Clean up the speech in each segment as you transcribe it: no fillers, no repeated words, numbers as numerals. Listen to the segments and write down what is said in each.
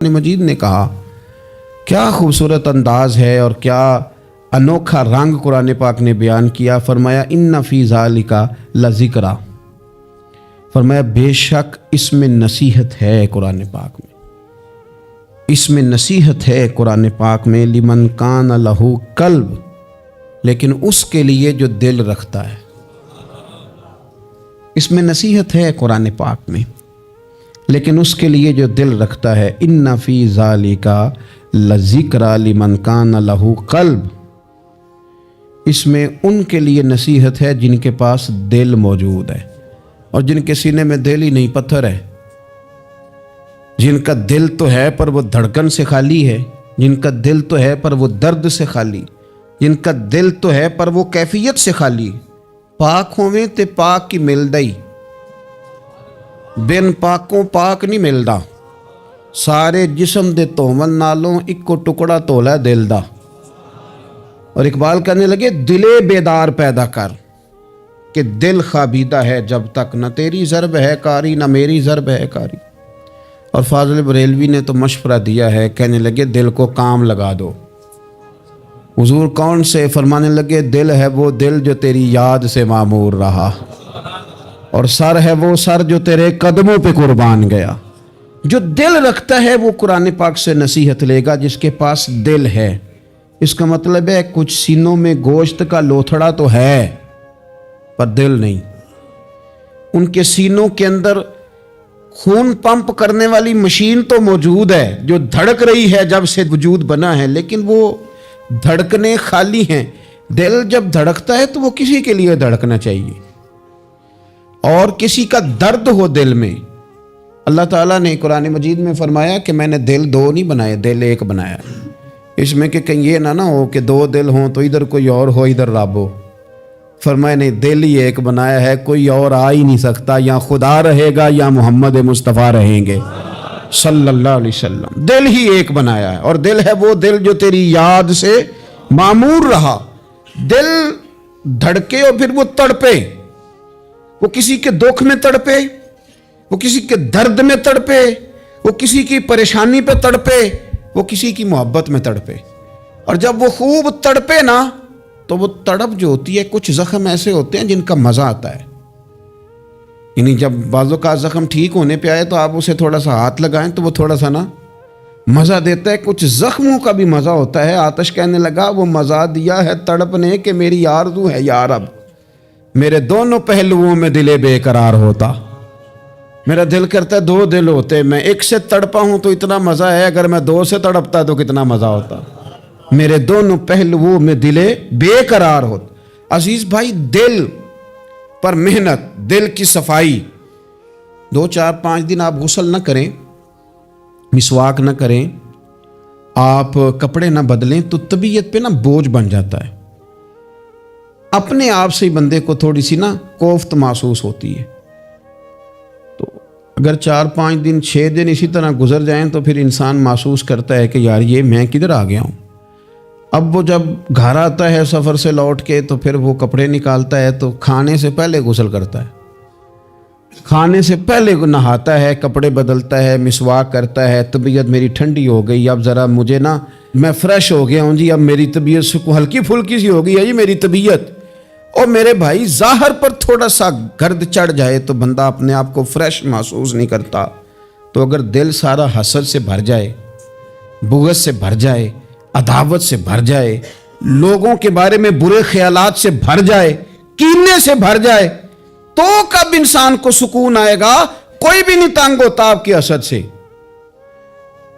قرآن مجید نے کہا کیا خوبصورت انداز ہے اور کیا انوکھا رنگ قرآن پاک نے بیان کیا. فرمایا ان فی ذالک لذکرا، فرمایا بے شک اس میں نصیحت ہے قرآن پاک میں، اس میں نصیحت ہے قرآن پاک میں. لمن کان لہ قلب، لیکن اس کے لیے جو دل رکھتا ہے. اس میں نصیحت ہے قرآن پاک میں، لیکن اس کے لیے جو دل رکھتا ہے. ان فی ذالک لذکرا لمن کان لہ قلب، اس میں ان کے لیے نصیحت ہے جن کے پاس دل موجود ہے، اور جن کے سینے میں دل ہی نہیں، پتھر ہے. جن کا دل تو ہے پر وہ دھڑکن سے خالی ہے، جن کا دل تو ہے پر وہ درد سے خالی، جن کا دل تو ہے پر وہ کیفیت سے خالی. پاک ہوویں تے پاک کی ملدا ہی، بن پاکوں پاک نہیں ملدا. سارے جسم دے تومن نالوں اکو ٹکڑا تولا دل دا. اور اقبال کہنے لگے دلے بیدار پیدا کر کہ دل خوابیدہ ہے جب تک، نہ تیری ضرب ہے کاری نہ میری ضرب ہے کاری. اور فاضل بریلوی نے تو مشورہ دیا ہے، کہنے لگے دل کو کام لگا دو. حضور کون سے؟ فرمانے لگے دل ہے وہ دل جو تیری یاد سے معمور رہا، اور سر ہے وہ سر جو تیرے قدموں پہ قربان گیا. جو دل رکھتا ہے وہ قرآن پاک سے نصیحت لے گا. جس کے پاس دل ہے، اس کا مطلب ہے کچھ سینوں میں گوشت کا لوتھڑا تو ہے پر دل نہیں. ان کے سینوں کے اندر خون پمپ کرنے والی مشین تو موجود ہے جو دھڑک رہی ہے جب سے وجود بنا ہے، لیکن وہ دھڑکنے خالی ہیں. دل جب دھڑکتا ہے تو وہ کسی کے لیے دھڑکنا چاہیے، اور کسی کا درد ہو دل میں. اللہ تعالیٰ نے قرآن مجید میں فرمایا کہ میں نے دل دو نہیں بنائے، دل ایک بنایا. اس میں کہ کہیں یہ نہ ہو کہ دو دل ہوں تو ادھر کوئی اور ہو ادھر رب ہو. فرمایا نہیں، دل ہی ایک بنایا ہے، کوئی اور آ ہی نہیں سکتا. یا خدا رہے گا یا محمد مصطفیٰ رہیں گے صلی اللہ علیہ وسلم. دل ہی ایک بنایا ہے، اور دل ہے وہ دل جو تیری یاد سے معمور رہا. دل دھڑکے اور پھر وہ تڑپے، وہ کسی کے دکھ میں تڑپے، وہ کسی کے درد میں تڑپے، وہ کسی کی پریشانی پہ تڑپے، وہ کسی کی محبت میں تڑپے. اور جب وہ خوب تڑپے نا تو وہ تڑپ جو ہوتی ہے، کچھ زخم ایسے ہوتے ہیں جن کا مزہ آتا ہے. یعنی جب بعضوں کا زخم ٹھیک ہونے پہ آئے تو آپ اسے تھوڑا سا ہاتھ لگائیں تو وہ تھوڑا سا نا مزہ دیتا ہے. کچھ زخموں کا بھی مزہ ہوتا ہے. آتش کہنے لگا وہ مزہ دیا ہے تڑپ نے کہ میری آرزو ہے یا رب میرے دونوں پہلوؤں میں دل بے قرار ہوتا. میرا دل کرتا ہے دو دل ہوتے، میں ایک سے تڑپا ہوں تو اتنا مزہ ہے، اگر میں دو سے تڑپتا تو کتنا مزہ ہوتا. میرے دونوں پہلوؤں میں دل بے قرار ہوتا. عزیز بھائی، دل پر محنت، دل کی صفائی. 2 4 5 دن آپ غسل نہ کریں، مسواک نہ کریں، آپ کپڑے نہ بدلیں تو طبیعت پہ نا بوجھ بن جاتا ہے. اپنے آپ سے ہی بندے کو تھوڑی سی نا کوفت محسوس ہوتی ہے. تو اگر 4 5 دن 6 دن اسی طرح گزر جائیں تو پھر انسان محسوس کرتا ہے کہ یار یہ میں کدھر آ گیا ہوں. اب وہ جب گھر آتا ہے سفر سے لوٹ کے تو پھر وہ کپڑے نکالتا ہے تو کھانے سے پہلے غسل کرتا ہے، کھانے سے پہلے نہاتا ہے، کپڑے بدلتا ہے، مسواک کرتا ہے. طبیعت میری ٹھنڈی ہو گئی، اب ذرا مجھے نا میں فریش ہو گیا ہوں جی، اب میری طبیعت سے ہلکی پھلکی سی ہو گئی ہے جی میری طبیعت. اور میرے بھائی، ظاہر پر تھوڑا سا گرد چڑھ جائے تو بندہ اپنے آپ کو فریش محسوس نہیں کرتا. تو اگر دل سارا حسد سے بھر جائے، بغض سے بھر جائے، عداوت سے بھر جائے، لوگوں کے بارے میں برے خیالات سے بھر جائے، کینے سے بھر جائے، تو کب انسان کو سکون آئے گا؟ کوئی بھی نہیں تنگ ہوتا آپ کی حسد سے.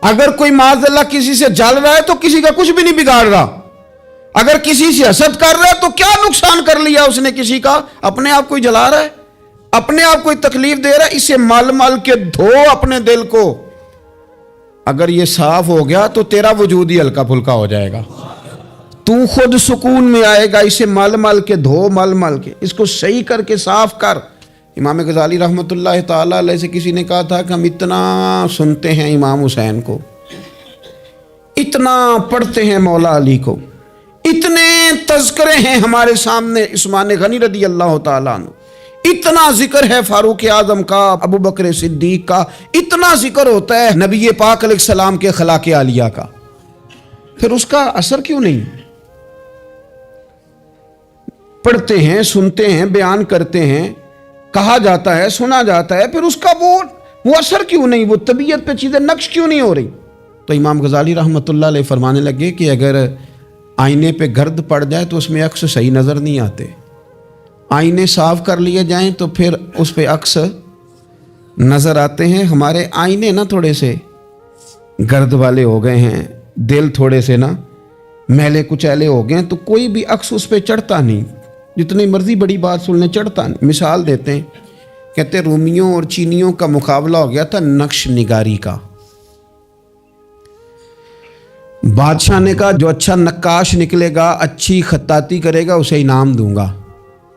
اگر کوئی معاذ اللہ کسی سے جل رہا ہے تو کسی کا کچھ بھی نہیں بگاڑ رہا. اگر کسی سے حسد کر رہا ہے تو کیا نقصان کر لیا اس نے کسی کا؟ اپنے آپ کو جلا رہا ہے، اپنے آپ کو تکلیف دے رہا ہے. اسے مل مل کے دھو اپنے دل کو. اگر یہ صاف ہو گیا تو تیرا وجود ہی ہلکا پھلکا ہو جائے گا، تو خود سکون میں آئے گا. اسے مل مل کے دھو، مل مل کے اس کو صحیح کر کے صاف کر. امام غزالی رحمۃ اللہ تعالی علیہ سے کسی نے کہا تھا کہ ہم اتنا سنتے ہیں امام حسین کو، اتنا پڑھتے ہیں مولا علی کو، اتنے تذکرے ہیں ہمارے سامنے عثمان غنی رضی اللہ تعالیٰ عنہ، اتنا ذکر ہے فاروق اعظم کا, ابو بکر صدیق کا, اتنا ذکر ہوتا ہے نبی پاک علیہ السلام کے اخلاق عالیہ کا, پھر اس کا اثر کیوں نہیں؟ پڑھتے ہیں, سنتے ہیں, بیان کرتے ہیں, کہا جاتا ہے, سنا جاتا ہے, پھر اس کا وہ اثر کیوں نہیں, وہ طبیعت پہ چیزیں نقش کیوں نہیں ہو رہی؟ تو امام غزالی رحمۃ اللہ علیہ فرمانے لگے کہ اگر آئینے پہ گرد پڑ جائے تو اس میں عکس صحیح نظر نہیں آتے, آئینے صاف کر لیے جائیں تو پھر اس پہ عکس نظر آتے ہیں. ہمارے آئینے نا تھوڑے سے گرد والے ہو گئے ہیں, دل تھوڑے سے نا میلے کچیلے ہو گئے ہیں, تو کوئی بھی عکس اس پہ چڑھتا نہیں, جتنی مرضی بڑی بات سن لیں چڑھتا نہیں. مثال دیتے ہیں, کہتے رومیوں اور چینیوں کا مقابلہ ہو گیا تھا نقش نگاری کا. بادشاہ نے کہا جو اچھا نقاش نکلے گا, اچھی خطاطی کرے گا, اسے انعام دوں گا.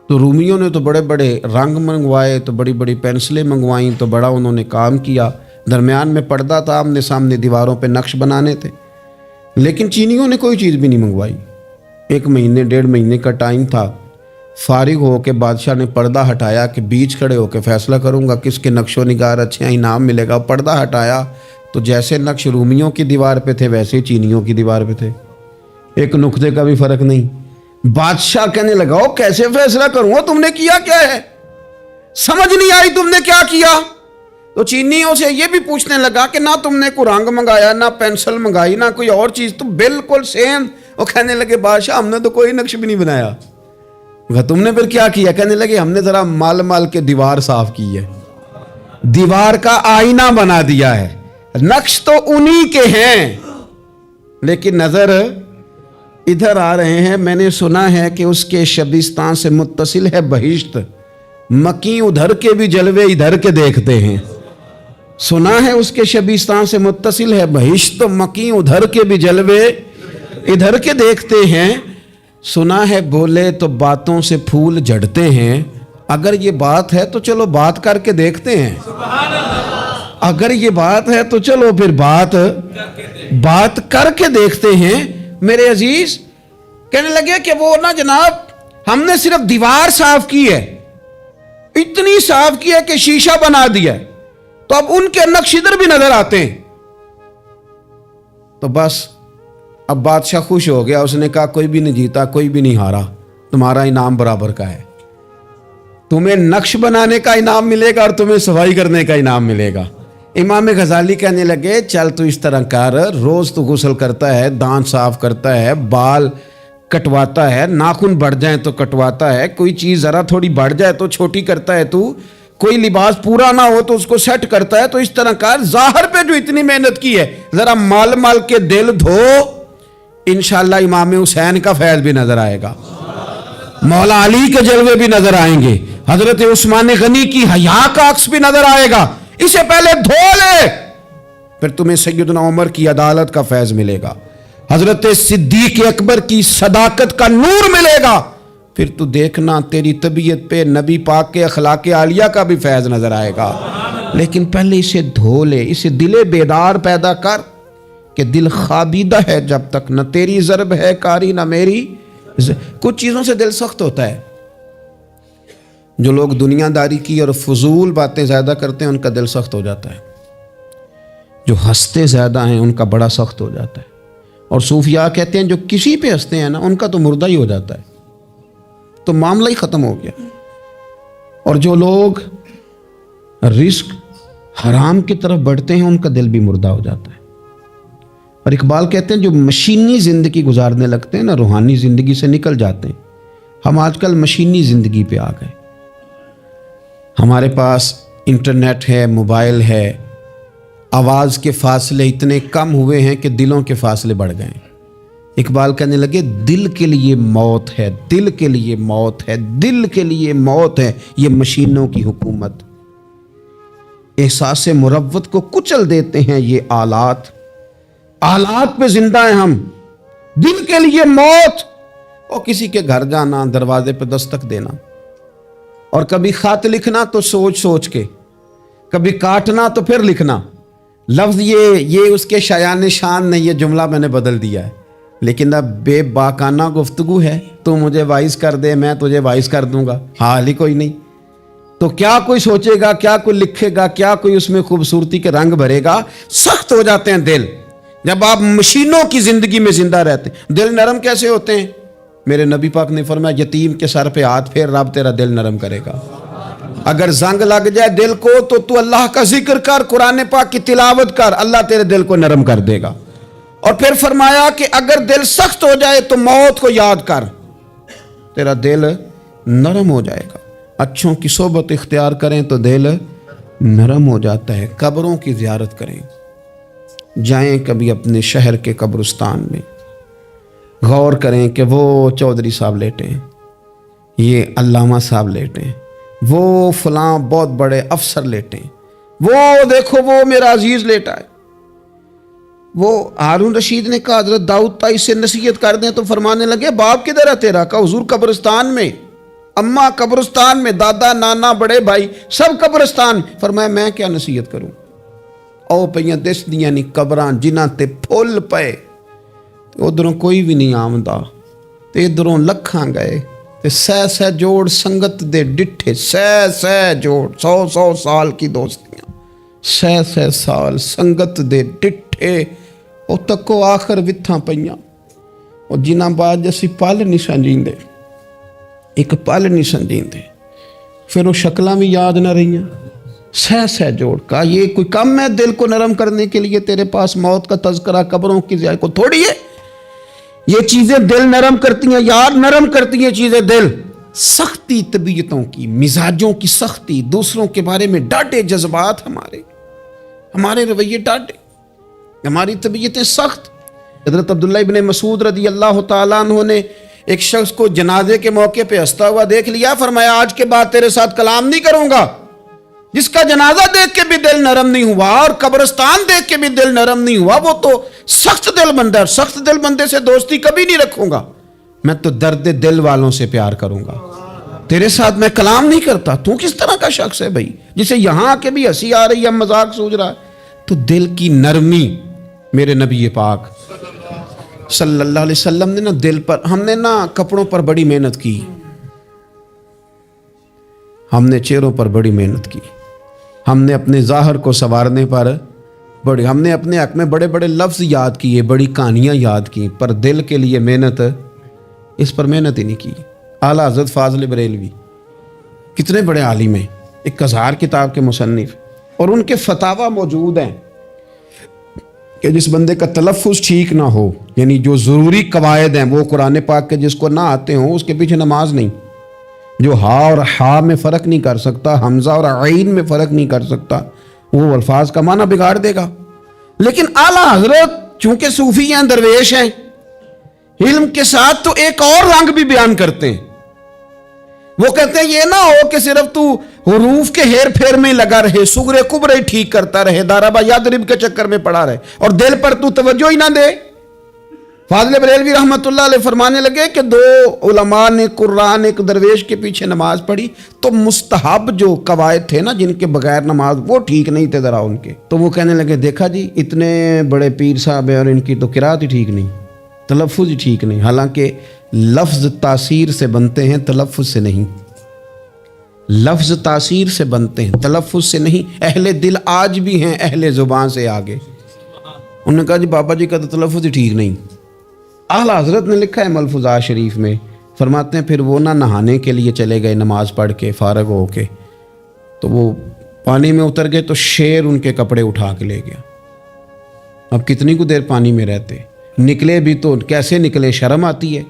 تو رومیوں نے تو بڑے بڑے رنگ منگوائے, تو بڑی بڑی پینسلیں منگوائیں, تو بڑا انہوں نے کام کیا. درمیان میں پردہ تھا, آمنے سامنے دیواروں پہ نقش بنانے تھے. لیکن چینیوں نے کوئی چیز بھی نہیں منگوائی. 1 مہینے 1.5 مہینے کا ٹائم تھا. فارغ ہو کے بادشاہ نے پردہ ہٹایا کہ بیچ کھڑے ہو کے فیصلہ کروں گا کس کے نقش و نگار اچھے ہیں, انعام ملے گا. پردہ ہٹایا تو جیسے نقش رومیوں کی دیوار پہ تھے ویسے چینیوں کی دیوار پہ تھے, ایک نقطے کا بھی فرق نہیں. بادشاہ کہنے لگا کیسے فیصلہ کروں گا, تم نے کیا کیا ہے, سمجھ نہیں آئی تم نے کیا کیا. تو چینیوں سے یہ بھی پوچھنے لگا کہ نہ تم نے کوئی رنگ منگایا, نہ پینسل منگائی, نہ کوئی اور چیز, تو بالکل سیم. وہ کہنے لگے بادشاہ ہم نے تو کوئی نقش بھی نہیں بنایا. تم نے پھر کیا کیا؟ کہنے لگے ہم نے ذرا مال کے دیوار صاف کی ہے, دیوار کا آئینہ بنا دیا ہے. نقش تو انہی کے ہیں لیکن نظر ادھر آ رہے ہیں. میں نے سنا ہے کہ اس کے شبستان سے متصل ہے بہشت, مکی ادھر کے بھی جلوے ادھر کے دیکھتے ہیں. سنا ہے اس کے شبستان سے متصل ہے بہشت, مکی ادھر کے بھی جلوے ادھر کے دیکھتے ہیں. سنا ہے بولے تو باتوں سے پھول جھڑتے ہیں. اگر یہ بات ہے تو چلو بات کر کے دیکھتے ہیں. اگر یہ بات ہے تو چلو پھر بات کر کے دیکھتے ہیں. میرے عزیز کہنے لگے کہ وہ نا جناب ہم نے صرف دیوار صاف کی ہے, اتنی صاف کی ہے کہ شیشہ بنا دیا ہے, تو اب ان کے نقش ادھر بھی نظر آتے ہیں. تو بس اب بادشاہ خوش ہو گیا. اس نے کہا کوئی بھی نہیں جیتا, کوئی بھی نہیں ہارا, تمہارا انعام برابر کا ہے. تمہیں نقش بنانے کا انعام ملے گا اور تمہیں صفائی کرنے کا انعام ملے گا. امام غزالی کہنے لگے چل تو اس طرح کر, روز تو غسل کرتا ہے, دانت صاف کرتا ہے, بال کٹواتا ہے, ناخن بڑھ جائیں تو کٹواتا ہے, کوئی چیز ذرا تھوڑی بڑھ جائے تو چھوٹی کرتا ہے, تو کوئی لباس پورا نہ ہو تو اس کو سیٹ کرتا ہے. تو اس طرح کر, ظاہر پہ جو اتنی محنت کی ہے ذرا مال کے دل دھو, انشاءاللہ امام حسین کا فیض بھی نظر آئے گا, مولا علی کے جلوے بھی نظر آئیں گے, حضرت عثمان غنی کی حیا کا عکس بھی نظر آئے گا. اسے پہلے دھو لے, پھر تمہیں سیدنا عمر کی عدالت کا فیض ملے گا, حضرت صدیق اکبر کی صداقت کا نور ملے گا, پھر تو دیکھنا تیری طبیعت پہ نبی پاک کے اخلاق عالیہ کا بھی فیض نظر آئے گا. لیکن پہلے اسے دھو لے, اسے دل بیدار پیدا کر کہ دل خوابیدہ ہے جب تک, نہ تیری ضرب ہے کاری نہ میری. کچھ چیزوں سے دل سخت ہوتا ہے. جو لوگ دنیا داری کی اور فضول باتیں زیادہ کرتے ہیں ان کا دل سخت ہو جاتا ہے. جو ہنستے زیادہ ہیں ان کا بڑا سخت ہو جاتا ہے. اور صوفیاء کہتے ہیں جو کسی پہ ہنستے ہیں نا ان کا تو مردہ ہی ہو جاتا ہے, تو معاملہ ہی ختم ہو گیا. اور جو لوگ رزق حرام کی طرف بڑھتے ہیں ان کا دل بھی مردہ ہو جاتا ہے. اور اقبال کہتے ہیں جو مشینی زندگی گزارنے لگتے ہیں نا, روحانی زندگی سے نکل جاتے ہیں. ہم آج کل مشینی زندگی پہ آ گئے. ہمارے پاس انٹرنیٹ ہے, موبائل ہے, آواز کے فاصلے اتنے کم ہوئے ہیں کہ دلوں کے فاصلے بڑھ گئے ہیں. اقبال کہنے لگے دل کے لیے موت ہے, دل کے لیے موت ہے, دل کے لیے موت ہے یہ مشینوں کی حکومت. احساس مروت کو کچل دیتے ہیں یہ آلات, آلات پہ زندہ ہیں ہم. دل کے لیے موت, اور کسی کے گھر جانا, دروازے پہ دستک دینا, اور کبھی خط لکھنا تو سوچ سوچ کے, کبھی کاٹنا تو پھر لکھنا. لفظ یہ اس کے شایان شان نہیں, یہ جملہ میں نے بدل دیا ہے, لیکن اب بے باکانہ گفتگو ہے. تو مجھے وائس کر دے, میں تجھے وائس کر دوں گا, حال ہی کوئی نہیں. تو کیا کوئی سوچے گا, کیا کوئی لکھے گا, کیا کوئی اس میں خوبصورتی کے رنگ بھرے گا. سخت ہو جاتے ہیں دل جب آپ مشینوں کی زندگی میں زندہ رہتے ہیں. دل نرم کیسے ہوتے ہیں؟ میرے نبی پاک نے فرمایا یتیم کے سر پہ ہاتھ پھیر, رب تیرا دل نرم کرے گا. اگر زنگ لگ جائے دل کو تو اللہ کا ذکر کر, قرآن پاک کی تلاوت کر, اللہ تیرے دل کو نرم کر دے گا. اور پھر فرمایا کہ اگر دل سخت ہو جائے تو موت کو یاد کر, تیرا دل نرم ہو جائے گا. اچھوں کی صحبت اختیار کریں تو دل نرم ہو جاتا ہے. قبروں کی زیارت کریں, جائیں کبھی اپنے شہر کے قبرستان میں, غور کریں کہ وہ چودھری صاحب لیٹے ہیں, یہ علامہ صاحب لیٹے ہیں, وہ فلاں بہت بڑے افسر لیٹے ہیں, وہ دیکھو وہ میرا عزیز لیٹا ہے. وہ ہارون رشید نے کہا حضرت داؤد تائی سے نصیحت کر دیں, تو فرمانے لگے باپ کدھر ہے تیرا؟ کہا حضور قبرستان میں, اماں قبرستان میں, دادا نانا بڑے بھائی سب قبرستان. فرمایا میں کیا نصیحت کروں؟ او پئیاں دس دیاں نہیں قبراں جنہاں تے پھول پئے, ادھروں کوئی بھی نہیں آمدا تے ادھروں لکھاں گئے, تے سہ سہ جوڑ سنگت دے ڈٹھے, سہ سہ جوڑ 100 سال کی دوستیاں, سہ سہ سال سنگت دے ڈٹھے, او تکو آخر وتھاں پئیاں, او جنہاں بعد جیسی پل نہیں سمجھیندے, ایک پل نہیں سمجھیندے, پھر وہ شکلاں بھی یاد نہ رہیاں. سہ سہ جوڑ. کہا یہ کوئی کم ہے دل کو نرم کرنے کے لیے تیرے پاس موت کا تذکرہ قبروں کی زیارت کو تھوڑی ہے. یہ چیزیں دل نرم کرتی ہیں یار, نرم کرتی ہیں چیزیں دل. سختی طبیعتوں کی, مزاجوں کی سختی, دوسروں کے بارے میں ڈاٹے جذبات, ہمارے رویے ڈاٹے, ہماری طبیعتیں سخت. حضرت عبداللہ ابن مسعود رضی اللہ تعالیٰ عنہ نے ایک شخص کو جنازے کے موقع پہ ہنستا ہوا دیکھ لیا, فرمایا آج کے بعد تیرے ساتھ کلام نہیں کروں گا. جس کا جنازہ دیکھ کے بھی دل نرم نہیں ہوا اور قبرستان دیکھ کے بھی دل نرم نہیں ہوا, وہ تو سخت دل بندہ ہے. سخت دل بندے سے دوستی کبھی نہیں رکھوں گا, میں تو درد دل والوں سے پیار کروں گا, تیرے ساتھ میں کلام نہیں کرتا. تو کس طرح کا شخص ہے بھائی جسے یہاں کے بھی ہنسی آ رہی ہے, مذاق سوچ رہا ہے؟ تو دل کی نرمی, میرے نبی پاک صلی اللہ علیہ وسلم نے نا دل پر, ہم نے نا کپڑوں پر بڑی محنت کی, ہم نے چہروں پر بڑی محنت کی, ہم نے اپنے ظاہر کو سنوارنے پر بڑی, ہم نے اپنے حق میں بڑے بڑے لفظ یاد کیے, بڑی کہانیاں یاد کی, پر دل کے لیے محنت, اس پر محنت ہی نہیں کی. اعلیٰ حضرت فاضل بریلوی کتنے بڑے عالم ہیں, 1000 کتاب کے مصنف, اور ان کے فتاوی موجود ہیں کہ جس بندے کا تلفظ ٹھیک نہ ہو, یعنی جو ضروری قواعد ہیں وہ قرآن پاک کے جس کو نہ آتے ہوں, اس کے پیچھے نماز نہیں. جو ہا اور ہا میں فرق نہیں کر سکتا, حمزہ اور عین میں فرق نہیں کر سکتا, وہ الفاظ کا معنی بگاڑ دے گا. لیکن اعلیٰ حضرت چونکہ صوفی ہیں, درویش ہیں, علم کے ساتھ تو ایک اور رنگ بھی بیان کرتے ہیں. وہ کہتے ہیں یہ نہ ہو کہ صرف تو حروف کے ہیر پھیر میں لگا رہے, سغرے کبرے ٹھیک کرتا رہے, دارابا یادرب کے چکر میں پڑا رہے, اور دل پر تو توجہ ہی نہ دے. فاضل بریلوی رحمۃ اللہ علیہ فرمانے لگے کہ 2 علماء نے قرآن ایک درویش کے پیچھے نماز پڑھی, تو مستحب جو قواعد تھے نا جن کے بغیر نماز, وہ ٹھیک نہیں تھے ذرا ان کے. تو وہ کہنے لگے دیکھا جی اتنے بڑے پیر صاحب ہیں اور ان کی تو قرات ہی ٹھیک نہیں, تلفظ ہی ٹھیک نہیں. حالانکہ لفظ تاثیر سے بنتے ہیں, تلفظ سے نہیں. لفظ تاثیر سے بنتے ہیں, تلفظ سے نہیں. اہل دل آج بھی ہیں اہل زبان سے آگے. انہوں نے کہا جی بابا جی کا تو تلفظ ہی ٹھیک نہیں. اعلیٰ حضرت نے لکھا ہے ملفوظات شریف میں, فرماتے ہیں پھر وہ نہ نہانے کے لیے چلے گئے نماز پڑھ کے فارغ ہو کے, تو وہ پانی میں اتر گئے تو شیر ان کے کپڑے اٹھا کے لے گیا. اب کتنی کو دیر پانی میں رہتے, نکلے بھی تو کیسے نکلے, شرم آتی ہے.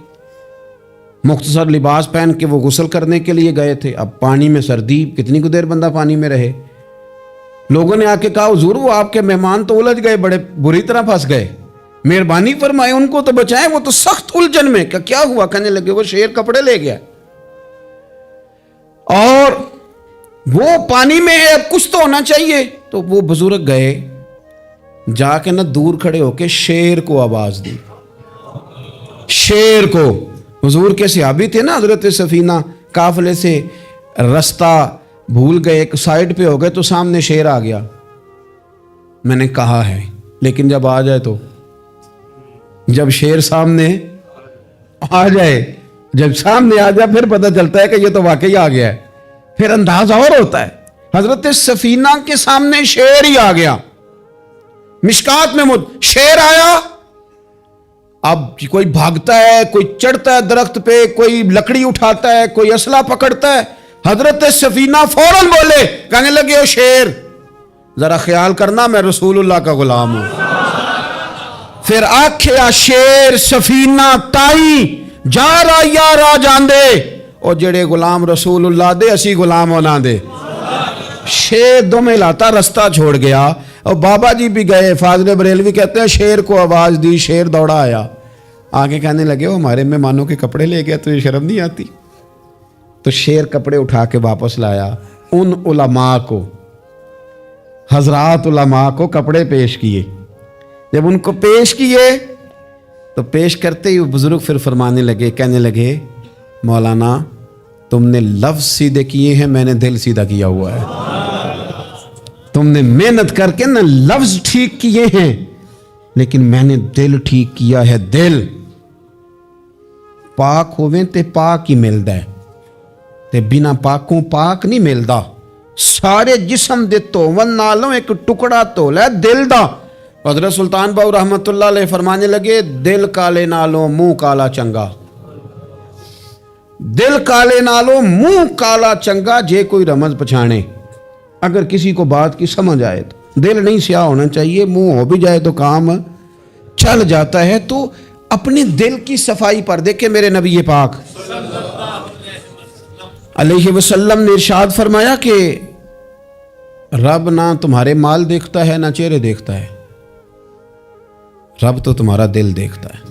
مختصر لباس پہن کے وہ غسل کرنے کے لیے گئے تھے, اب پانی میں سردی, کتنی کو دیر بندہ پانی میں رہے. لوگوں نے آ کے کہا حضور وہ آپ کے مہمان تو الجھ گئے, بڑے بری طرح پھنس گئے, مہربانی فرمائے ان کو تو بچائیں, وہ تو سخت الجھن میں. کیا ہوا؟ کہنے لگے وہ شیر کپڑے لے گیا اور وہ پانی میں ہے, اب کچھ تو ہونا چاہیے. تو وہ بزرگ گئے, جا کے نہ دور کھڑے ہو کے شیر کو آواز دی, شیر کو. حضور کے صحابی تھے نا حضرت سفینہ, قافلے سے رستہ بھول گئے, ایک سائڈ پہ ہو گئے تو سامنے شیر آ گیا. میں نے کہا ہے لیکن جب آ جائے تو, جب شیر سامنے آ جائے, جب سامنے آ جائے پھر پتہ چلتا ہے کہ یہ تو واقعی آ گیا ہے. پھر انداز اور ہوتا ہے. حضرت سفینہ کے سامنے شیر ہی آ گیا, مشکات میں شیر آیا. اب کوئی بھاگتا ہے, کوئی چڑھتا ہے درخت پہ, کوئی لکڑی اٹھاتا ہے, کوئی اسلحہ پکڑتا ہے. حضرت سفینہ فوراً بولے, کہنے لگے, او شیر ذرا خیال کرنا میں رسول اللہ کا غلام ہوں. پھر آکھیا شیر سفینہ تائی جا رہا یا راہ جاندے, او جڑے غلام رسول اللہ دے اسی غلام ہونا دے. شیر دمیں لاتا رستہ چھوڑ گیا. اور بابا جی بھی گئے, فاضل بریلوی کہتے ہیں شیر کو آواز دی, شیر دوڑا آیا. آگے کہنے لگے, وہ ہمارے مہمانوں کے کپڑے لے گیا, تجھے شرم نہیں آتی؟ تو شیر کپڑے اٹھا کے واپس لایا. ان علماء کو, حضرات علماء کو کپڑے پیش کیے. جب ان کو پیش کیے تو پیش کرتے ہی بزرگ پھر فرمانے لگے, کہنے لگے, مولانا تم نے لفظ سیدھے کیے ہیں, میں نے دل سیدھا کیا ہوا ہے. تم نے محنت کر کے نہ لفظ ٹھیک کیے ہیں, لیکن میں نے دل ٹھیک کیا ہے. دل پاک ہوئے تے پاک ہی ملدا ہے, تے بنا پاکوں پاک نہیں ملدا. سارے جسم دے توون نالوں ایک ٹکڑا تولا ہے دل دا. حضرت سلطان باؤ رحمت اللہ علیہ فرمانے لگے, دل کالے نالوں منہ کالا چنگا. دل کالے نالوں منہ کالا چنگا, جے کوئی رمز پچھانے. اگر کسی کو بات کی سمجھ آئے تو دل نہیں سیاہ ہونا چاہیے, منہ ہو بھی جائے تو کام چل جاتا ہے. تو اپنے دل کی صفائی پر دیکھیں میرے نبی پاک علیہ وسلم نے ارشاد فرمایا کہ رب نہ تمہارے مال دیکھتا ہے نہ چہرے دیکھتا ہے, رب تو تمہارا دل دیکھتا ہے.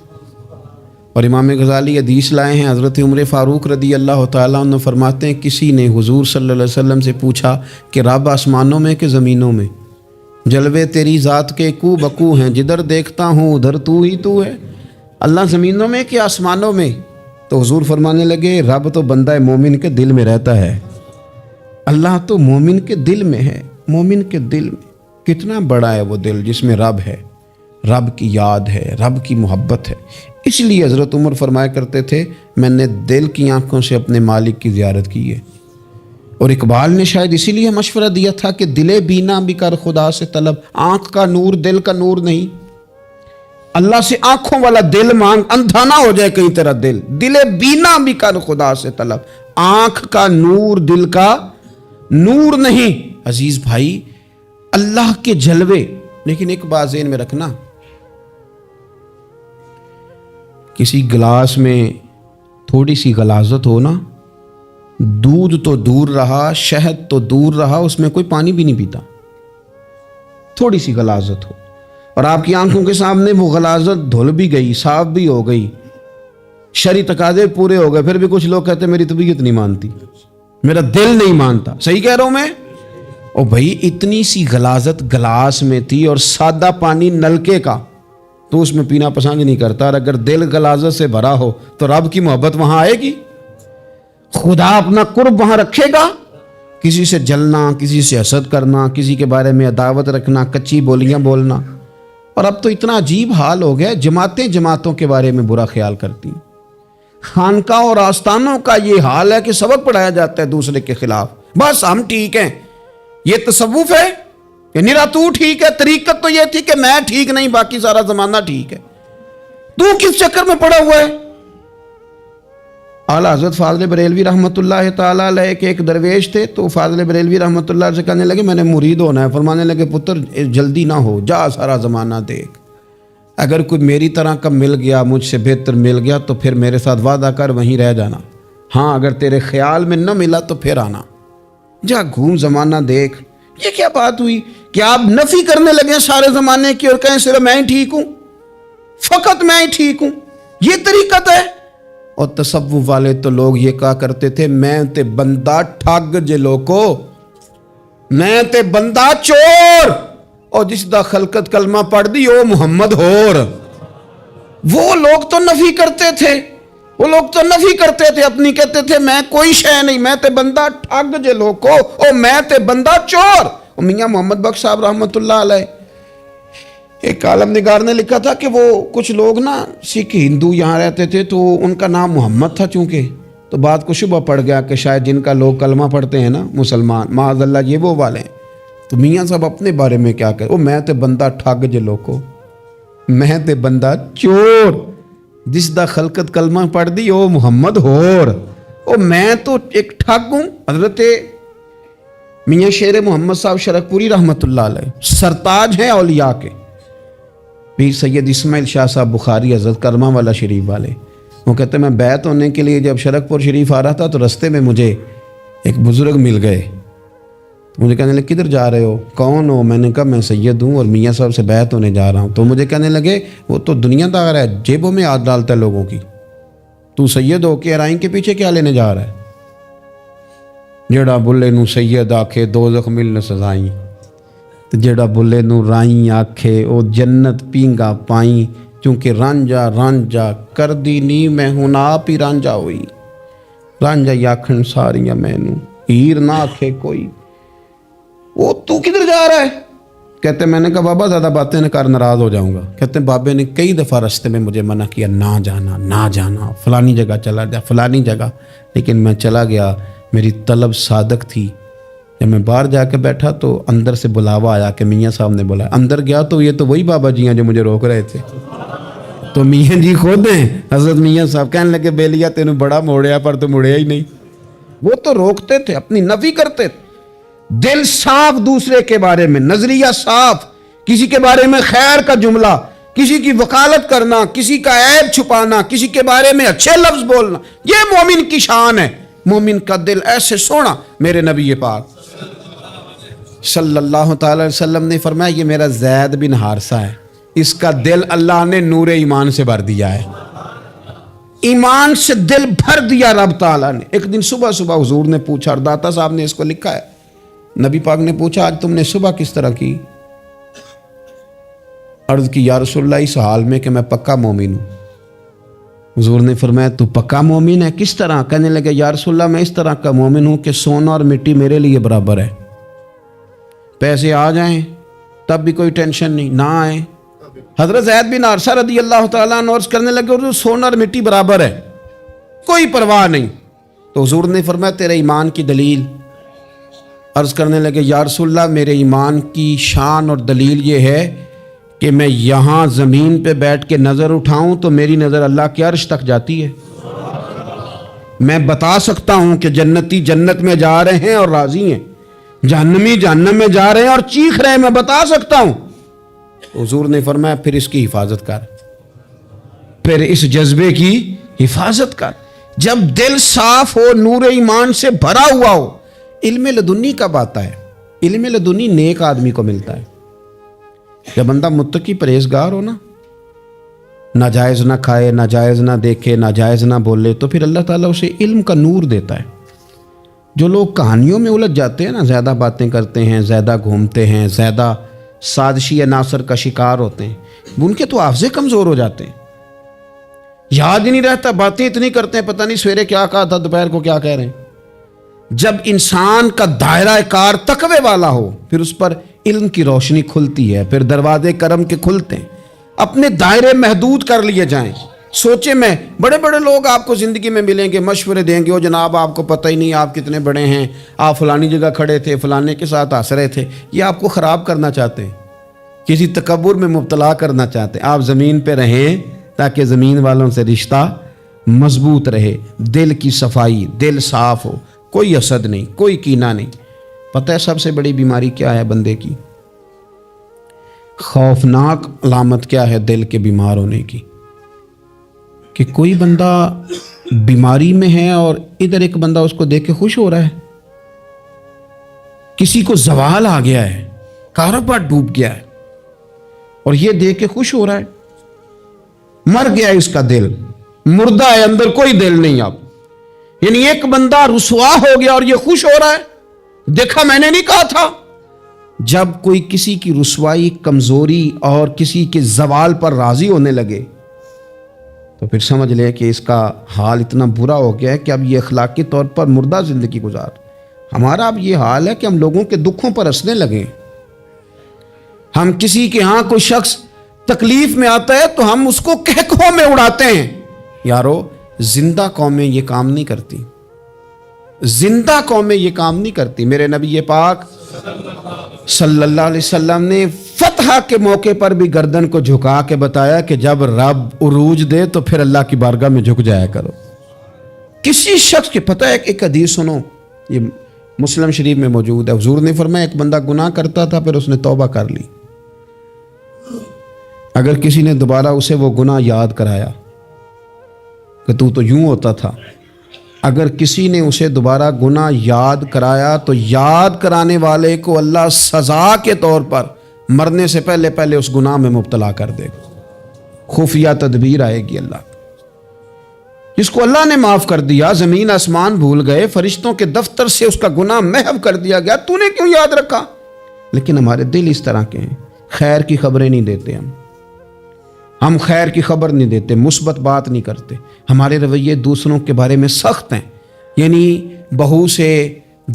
اور امام غزالی حدیث لائے ہیں, حضرت عمر فاروق رضی اللہ تعالیٰ عنہ فرماتے ہیں, کسی نے حضور صلی اللہ علیہ وسلم سے پوچھا کہ رب آسمانوں میں کہ زمینوں میں؟ جلوے تیری ذات کے کو بکو ہیں, جدھر دیکھتا ہوں ادھر تو ہی تو ہے. اللہ زمینوں میں کہ آسمانوں میں؟ تو حضور فرمانے لگے, رب تو بندہ مومن کے دل میں رہتا ہے, اللہ تو مومن کے دل میں ہے. مومن کے دل میں کتنا بڑا ہے وہ دل جس میں رب ہے, رب کی یاد ہے, رب کی محبت ہے. اس لیے حضرت عمر فرمایا کرتے تھے, میں نے دل کی آنکھوں سے اپنے مالک کی زیارت کی ہے. اور اقبال نے شاید اسی لیے مشورہ دیا تھا کہ دل بینا بھی کر خدا سے طلب. آنکھ کا نور دل کا نور نہیں, اللہ سے آنکھوں والا دل مانگ, اندھا نہ ہو جائے کہیں تیرا دل. دل بینا بھی کر خدا سے طلب, آنکھ کا نور دل کا نور نہیں. عزیز بھائی, اللہ کے جلوے. لیکن ایک بات ذہن میں رکھنا, کسی گلاس میں تھوڑی سی غلاظت ہو نا, دودھ تو دور رہا, شہد تو دور رہا, اس میں کوئی پانی بھی نہیں پیتا. تھوڑی سی غلاظت ہو اور آپ کی آنکھوں کے سامنے وہ غلاظت دھل بھی گئی, صاف بھی ہو گئی, شرعی تقاضے پورے ہو گئے, پھر بھی کچھ لوگ کہتے ہیں میری طبیعت نہیں مانتی, میرا دل نہیں مانتا. صحیح کہہ رہا ہوں میں؟ او بھائی, اتنی سی غلاظت گلاس میں تھی اور سادہ پانی نلکے کا, تو اس میں پینا پسند نہیں کرتا. اور اگر دل غلاظت سے بھرا ہو تو رب کی محبت وہاں آئے گی, خدا اپنا قرب وہاں رکھے گا. کسی سے جلنا, کسی سے حسد کرنا, کسی کے بارے میں عداوت رکھنا, کچی بولیاں بولنا. اور اب تو اتنا عجیب حال ہو گیا, جماعتیں جماعتوں کے بارے میں برا خیال کرتی ہیں. خانقاہ اور آستانوں کا یہ حال ہے کہ سبق پڑھایا جاتا ہے دوسرے کے خلاف, بس ہم ٹھیک ہیں. یہ تصوف ہے کہ نرا تو ٹھیک ہے. طریقت تو یہ تھی کہ میں ٹھیک نہیں, باقی سارا زمانہ ٹھیک ہے. تو کس چکر میں پڑا ہوا ہے؟ اعلیٰ حضرت فاضل بریلوی رحمۃ اللہ تعالیٰ علیہ کے ایک درویش تھے, تو فاضل بریلوی رحمۃ اللہ علیہ سے کہنے لگے میں نے مرید ہونا ہے. فرمانے لگے پتر جلدی نہ ہو, جا سارا زمانہ دیکھ, اگر کوئی میری طرح کا مل گیا, مجھ سے بہتر مل گیا, تو پھر میرے ساتھ وعدہ کر وہیں رہ جانا. ہاں اگر تیرے خیال میں نہ ملا تو پھر آنا, جا گھوم زمانہ دیکھ. یہ کیا بات ہوئی کہ آپ نفی کرنے لگے سارے زمانے کی اور کہیں صرف میں ہی ٹھیک ہوں, فقط میں ہی ٹھیک ہوں؟ یہ طریقت ہے؟ اور تصوف والے تو لوگ یہ کہا کرتے تھے, میں تے بندہ ٹھگ جے لوکو, میں تے بندہ چور, اور جس دا خلقت کلمہ پڑھ دی او محمد ہور. وہ لوگ تو نفی کرتے تھے, وہ لوگ تو نفی کرتے تھے اپنی, کہتے تھے میں کوئی شے نہیں, میں تے بندہ ٹھگ جے لوکو, او میں تے بندہ چور. میاں محمد بخش صاحب رحمۃ اللہ علیہ, ایک عالم نگار نے لکھا تھا کہ وہ کچھ لوگ نا سکھ ہندو یہاں رہتے تھے, تو ان کا نام محمد تھا چونکہ, تو بات کو شبہ پڑ گیا کہ شاید جن کا لوگ کلمہ پڑھتے ہیں نا مسلمان، معاذ اللہ یہ وہ والے ہیں۔ تو میاں صاحب اپنے بارے میں کیا کہے، میں تے بندہ ٹھگ جے لوکو، میں تے بندہ چور، جس دا خلقت کلمہ پڑھ دی او محمد ہور، او میں تو ایک ٹھگ ہوں۔ حضرت میاں شیر محمد صاحب شرک پوری رحمت اللہ علیہ سرتاج ہیں اولیاء کے، پیر سید اسماعیل شاہ صاحب بخاری حضرت کرما والا شریف والے، وہ کہتے ہیں میں بیعت ہونے کے لیے جب شرک پور شریف آ رہا تھا تو رستے میں مجھے ایک بزرگ مل گئے، مجھے کہنے لگے کدھر جا رہے ہو، کون ہو؟ میں نے کہا میں سید ہوں اور میاں صاحب سے بیعت ہونے جا رہا ہوں۔ تو مجھے کہنے لگے وہ تو دنیا دار ہے، جیبوں میں ہاتھ ڈالتا ہے لوگوں کی، تو سید ہو کے رائن کے پیچھے کیا لینے جا رہا ہے؟ جیڑا بلے نو سید آکھے دوزخ ملن سزائیں، جیڑا بلے نو رائیں آکھے او جنت پینگا پائیں، چونکہ رانجا رانجا کر دی نی میں ہوں آپ ہی رانجا ہوئی، رانجا یاکھن ساریاں میں نو ہیر نہ آکھے کوئی۔ وہ تو کدھر جا رہا ہے؟ کہتے میں نے کہا بابا زیادہ باتیں نہ کر ناراض ہو جاؤں گا۔ کہتے ہیں بابے نے کئی دفعہ رستے میں مجھے منع کیا نہ جانا نہ جانا، فلانی جگہ چلا جا فلانی جگہ، لیکن میں چلا گیا، میری طلب صادق تھی۔ جب میں باہر جا کے بیٹھا تو اندر سے بلاوا آیا کہ میاں صاحب نے بولا، اندر گیا تو یہ تو وہی بابا جی ہیں جو مجھے روک رہے تھے، تو میاں جی خود ہیں حضرت میاں صاحب۔ کہنے لگے بیلیا تینوں بڑا موڑیا پر تو مڑیا ہی نہیں۔ وہ تو روکتے تھے، اپنی نفی کرتے تھے، دل صاف دوسرے کے بارے میں، نظریہ صاف، کسی کے بارے میں خیر کا جملہ، کسی کی وکالت کرنا، کسی کا عیب چھپانا، کسی کے بارے میں اچھے لفظ بولنا، یہ مومن کی شان ہے۔ مومن کا دل ایسے سونا، میرے نبی پاک صلی اللہ تعالی علیہ وسلم نے فرمایا یہ میرا زید بن حارثہ ہے، اس کا دل اللہ نے نور ایمان سے بھر دیا ہے، ایمان سے دل بھر دیا رب تعالیٰ نے۔ ایک دن صبح صبح حضور نے پوچھا، اور داتا صاحب نے اس کو لکھا ہے، نبی پاک نے پوچھا آج تم نے صبح کس طرح کی؟ عرض کی یا رسول اللہ اس حال میں کہ میں پکا مومن ہوں۔ حضور نے فرمایا تو پکا مومن ہے، کس طرح؟ کہنے لگے یا رسول اللہ میں اس طرح کا مومن ہوں کہ سونا اور مٹی میرے لیے برابر ہے، پیسے آ جائیں تب بھی کوئی ٹینشن نہیں، نہ آئیں۔ حضرت زید بن حارثہ رضی اللہ تعالیٰ عنہ عرض کرنے لگے حضور سونا اور مٹی برابر ہے، کوئی پرواہ نہیں۔ تو حضور نے فرمایا تیرے ایمان کی دلیل؟ عرض کرنے لگے یا رسول اللہ میرے ایمان کی شان اور دلیل یہ ہے کہ میں یہاں زمین پہ بیٹھ کے نظر اٹھاؤں تو میری نظر اللہ کے عرش تک جاتی ہے، میں بتا سکتا ہوں کہ جنتی جنت میں جا رہے ہیں اور راضی ہیں، جہنمی جہنم میں جا رہے ہیں اور چیخ رہے ہیں، میں بتا سکتا ہوں۔ حضور نے فرمایا پھر اس کی حفاظت کر، پھر اس جذبے کی حفاظت کر۔ جب دل صاف ہو، نور ایمان سے بھرا ہوا ہو، علم لدنی کب آتا ہے؟ علم لدنی نیک آدمی کو ملتا ہے، جب بندہ متقی پرہیزگار ہو نا، ناجائز نہ کھائے، ناجائز نہ دیکھے، ناجائز نہ بولے، تو پھر اللہ تعالیٰ اسے علم کا نور دیتا ہے۔ جو لوگ کہانیوں میں الجھ جاتے ہیں نا، زیادہ باتیں کرتے ہیں، زیادہ گھومتے ہیں، زیادہ سازشی عناصر کا شکار ہوتے ہیں، ان کے تو حافظے کمزور ہو جاتے ہیں، یاد ہی نہیں رہتا، باتیں اتنی کرتے ہیں پتہ نہیں سویرے کیا کہا تھا دوپہر کو کیا کہہ رہے ہیں۔ جب انسان کا دائرہ کار تقوی والا ہو پھر اس پر علم کی روشنی کھلتی ہے، پھر دروازے کرم کے کھلتے ہیں، اپنے دائرے محدود کر لیے جائیں۔ سوچے میں بڑے بڑے لوگ آپ کو زندگی میں ملیں گے، مشورے دیں گے، وہ جناب آپ کو پتہ ہی نہیں آپ کتنے بڑے ہیں، آپ فلانی جگہ کھڑے تھے، فلانے کے ساتھ ہنس رہے تھے، یہ آپ کو خراب کرنا چاہتے ہیں، کسی تکبر میں مبتلا کرنا چاہتے ہیں۔ آپ زمین پہ رہیں تاکہ زمین والوں سے رشتہ مضبوط رہے، دل کی صفائی، دل صاف ہو، کوئی حسد نہیں، کوئی کینہ نہیں۔ پتہ ہے سب سے بڑی بیماری کیا ہے بندے کی؟ خوفناک علامت کیا ہے دل کے بیمار ہونے کی؟ کہ کوئی بندہ بیماری میں ہے اور ادھر ایک بندہ اس کو دیکھ کے خوش ہو رہا ہے، کسی کو زوال آ گیا ہے، کاروبار ڈوب گیا ہے اور یہ دیکھ کے خوش ہو رہا ہے، مر گیا ہے اس کا دل، مردہ ہے، اندر کوئی دل نہیں۔ اب یعنی ایک بندہ رسوا ہو گیا اور یہ خوش ہو رہا ہے، دیکھا میں نے نہیں کہا تھا۔ جب کوئی کسی کی رسوائی، کمزوری اور کسی کے زوال پر راضی ہونے لگے تو پھر سمجھ لے کہ اس کا حال اتنا برا ہو گیا ہے کہ اب یہ اخلاقی طور پر مردہ زندگی گزار۔ ہمارا اب یہ حال ہے کہ ہم لوگوں کے دکھوں پر ہنسنے لگے، ہم کسی کے ہاں کوئی شخص تکلیف میں آتا ہے تو ہم اس کو کہکہوں میں اڑاتے ہیں۔ یارو زندہ قومیں یہ کام نہیں کرتی، زندہ قومیں یہ کام نہیں کرتی۔ میرے نبی پاک صلی اللہ علیہ وسلم نے فتح کے موقع پر بھی گردن کو جھکا کے بتایا کہ جب رب عروج دے تو پھر اللہ کی بارگاہ میں جھک جایا کرو۔ کسی شخص کے پتہ ہے، ایک حدیث سنو، یہ مسلم شریف میں موجود ہے، حضور نے فرمایا ایک بندہ گناہ کرتا تھا، پھر اس نے توبہ کر لی، اگر کسی نے دوبارہ اسے وہ گناہ یاد کرایا کہ تو یوں ہوتا تھا، اگر کسی نے اسے دوبارہ گناہ یاد کرایا تو یاد کرانے والے کو اللہ سزا کے طور پر مرنے سے پہلے پہلے اس گناہ میں مبتلا کر دے گا۔ خفیہ تدبیر آئے گی اللہ کی۔ جس کو اللہ نے معاف کر دیا، زمین آسمان بھول گئے، فرشتوں کے دفتر سے اس کا گناہ محو کر دیا گیا، تو نے کیوں یاد رکھا؟ لیکن ہمارے دل اس طرح کے ہیں، خیر کی خبریں نہیں دیتے، ہم خیر کی خبر نہیں دیتے، مثبت بات نہیں کرتے، ہمارے رویے دوسروں کے بارے میں سخت ہیں۔ یعنی بہو سے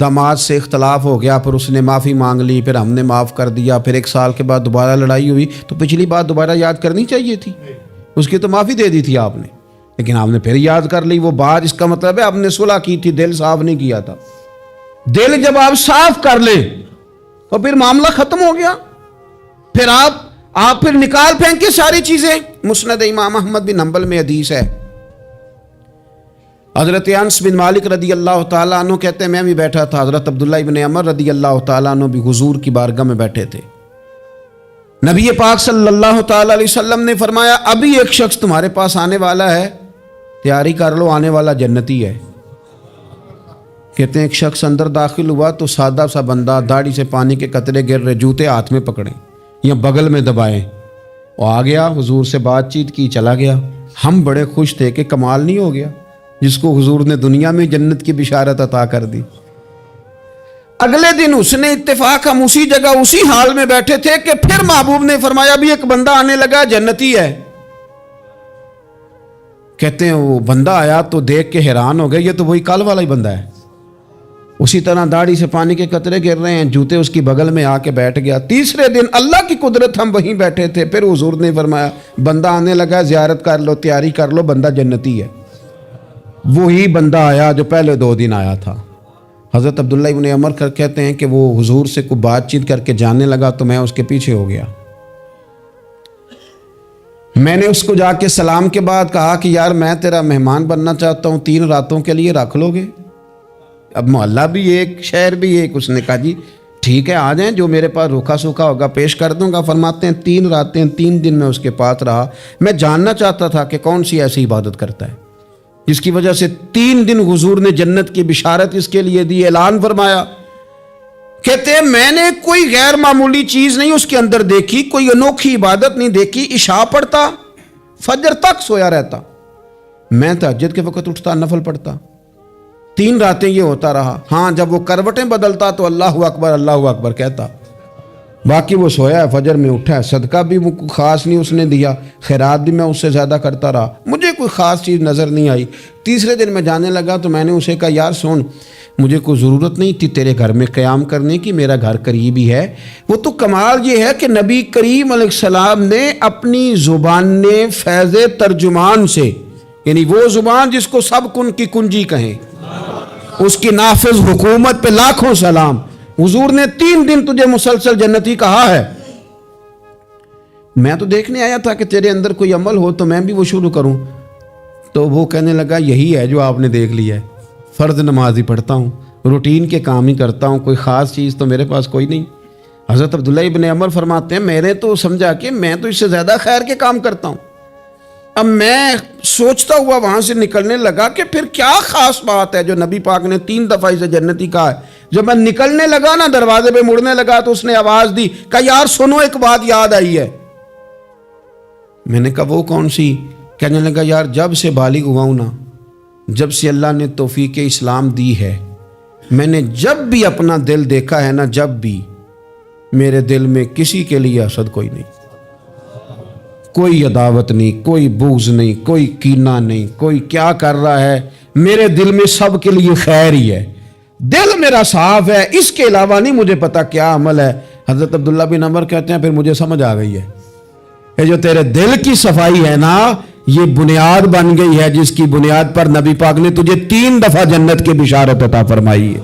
داماد سے اختلاف ہو گیا، پھر اس نے معافی مانگ لی، پھر ہم نے معاف کر دیا، پھر ایک سال کے بعد دوبارہ لڑائی ہوئی تو پچھلی بات دوبارہ یاد کرنی چاہیے تھی، اس کی تو معافی دے دی تھی آپ نے، لیکن آپ نے پھر یاد کر لی وہ بات۔ اس کا مطلب ہے آپ نے صلح کی تھی، دل صاف نہیں کیا تھا۔ دل جب آپ صاف کر لیں تو پھر معاملہ ختم ہو گیا، پھر آپ پھر نکال پھینکے ساری چیزیں۔ مسند امام احمد بن حنبل میں حدیث ہے، حضرت انس بن مالک رضی اللہ تعالیٰ عنہ کہتے ہیں میں بھی بیٹھا تھا، حضرت عبداللہ ابن عمر رضی اللہ تعالیٰ عنہ بھی حضور کی بارگاہ میں بیٹھے تھے۔ نبی پاک صلی اللہ تعالیٰ علیہ وسلم نے فرمایا ابھی ایک شخص تمہارے پاس آنے والا ہے، تیاری کر لو، آنے والا جنتی ہے۔ کہتے ہیں ایک شخص اندر داخل ہوا تو سادہ سا بندہ، داڑھی سے پانی کے قطرے گر رہے، جوتے ہاتھ میں پکڑیں یا بغل میں دبائیں، وہ آ گیا، حضور سے بات چیت کی، چلا گیا۔ ہم بڑے خوش تھے کہ کمال نہیں ہو گیا، جس کو حضور نے دنیا میں جنت کی بشارت عطا کر دی۔ اگلے دن اس نے اتفاق، ہم اسی جگہ اسی حال میں بیٹھے تھے کہ پھر محبوب نے فرمایا بھی ایک بندہ آنے لگا، جنتی ہے۔ کہتے ہیں وہ بندہ آیا تو دیکھ کے حیران ہو گئے، یہ تو وہی کل والا ہی بندہ ہے، اسی طرح داڑھی سے پانی کے قطرے گر رہے ہیں، جوتے اس کی بغل میں آ کے بیٹھ گیا۔ تیسرے دن اللہ کی قدرت ہم وہیں بیٹھے تھے، پھر حضور نے فرمایا بندہ آنے لگا، زیارت کر لو، تیاری کر لو، بندہ جنتی ہے۔ وہی بندہ آیا جو پہلے 2 دن آیا تھا۔ حضرت عبداللہ ابن عمر کہتے ہیں کہ وہ حضور سے کوئی بات چیت کر کے جانے لگا تو میں اس کے پیچھے ہو گیا۔ میں نے اس کو جا کے سلام کے بعد کہا کہ یار میں تیرا مہمان بننا چاہتا ہوں، 3 راتوں کے لیے رکھ لو گے؟ اب محلہ بھی ایک، شہر بھی ایک۔ اس نے کہا جی ٹھیک ہے، آ جائیں، جو میرے پاس روکھا سوکھا ہوگا پیش کر دوں گا۔ فرماتے ہیں 3 راتیں 3 دن میں اس کے پاس رہا۔ میں جاننا چاہتا تھا کہ کون سی ایسی عبادت کرتا ہے جس کی وجہ سے 3 دن حضور نے جنت کی بشارت اس کے لیے دی، اعلان فرمایا۔ کہتے ہیں میں نے کوئی غیر معمولی چیز نہیں اس کے اندر دیکھی، کوئی انوکھی عبادت نہیں دیکھی۔ عشاء پڑھتا، فجر تک سویا رہتا، میں تہجد کے وقت اٹھتا، نفل پڑھتا۔ 3 راتیں یہ ہوتا رہا۔ ہاں جب وہ کروٹیں بدلتا تو اللہ اکبر اللہ اکبر کہتا، باقی وہ سویا ہے، فجر میں اٹھا ہے۔ صدقہ بھی خاص نہیں اس نے دیا، خیرات بھی میں اس سے زیادہ کرتا رہا، مجھے کوئی خاص چیز نظر نہیں آئی۔ تیسرے دن میں جانے لگا تو میں نے اسے کہا یار سن، مجھے کوئی ضرورت نہیں تھی تیرے گھر میں قیام کرنے کی، میرا گھر قریب ہی ہے۔ وہ تو کمال یہ ہے کہ نبی کریم علیہ السلام نے اپنی زبان فیض ترجمان سے، یعنی وہ زبان جس کو سب کن کی کنجی کہیں، اس کی نافذ حکومت پہ لاکھوں سلام، حضور نے 3 دن تجھے مسلسل جنتی کہا ہے۔ میں تو دیکھنے آیا تھا کہ تیرے اندر کوئی عمل ہو تو میں بھی وہ شروع کروں۔ تو وہ کہنے لگا یہی ہے جو آپ نے دیکھ لیا ہے، فرض نماز ہی پڑھتا ہوں، روٹین کے کام ہی کرتا ہوں، کوئی خاص چیز تو میرے پاس کوئی نہیں۔ حضرت عبداللہ ابن عمر فرماتے ہیں میں نے تو سمجھا کہ میں تو اس سے زیادہ خیر کے کام کرتا ہوں۔ اب میں سوچتا ہوا وہاں سے نکلنے لگا کہ پھر کیا خاص بات ہے جو نبی پاک نے 3 دفعہ اسے جنتی کہا ہے۔ جب میں نکلنے لگا نا، دروازے پہ مڑنے لگا تو اس نے آواز دی، کہا یار سنو، ایک بات یاد آئی ہے۔ میں نے کہا وہ کون سی؟ کہنے لگا یار جب سے بالغ ہوا ہوں نا، جب سے اللہ نے توفیق اسلام دی ہے، میں نے جب بھی اپنا دل دیکھا ہے نا، جب بھی میرے دل میں کسی کے لیے حسد کوئی نہیں، کوئی عداوت نہیں، کوئی بغض نہیں، کوئی کینہ نہیں، کوئی کیا کر رہا ہے، میرے دل میں سب کے لیے خیر ہی ہے، دل میرا صاف ہے، اس کے علاوہ نہیں مجھے پتا کیا عمل ہے۔ حضرت عبداللہ بن عمر کہتے ہیں پھر مجھے سمجھ آ گئی ہے، یہ جو تیرے دل کی صفائی ہے نا، یہ بنیاد بن گئی ہے جس کی بنیاد پر نبی پاک نے تجھے 3 دفعہ جنت کی بشارت عطا فرمائی ہے.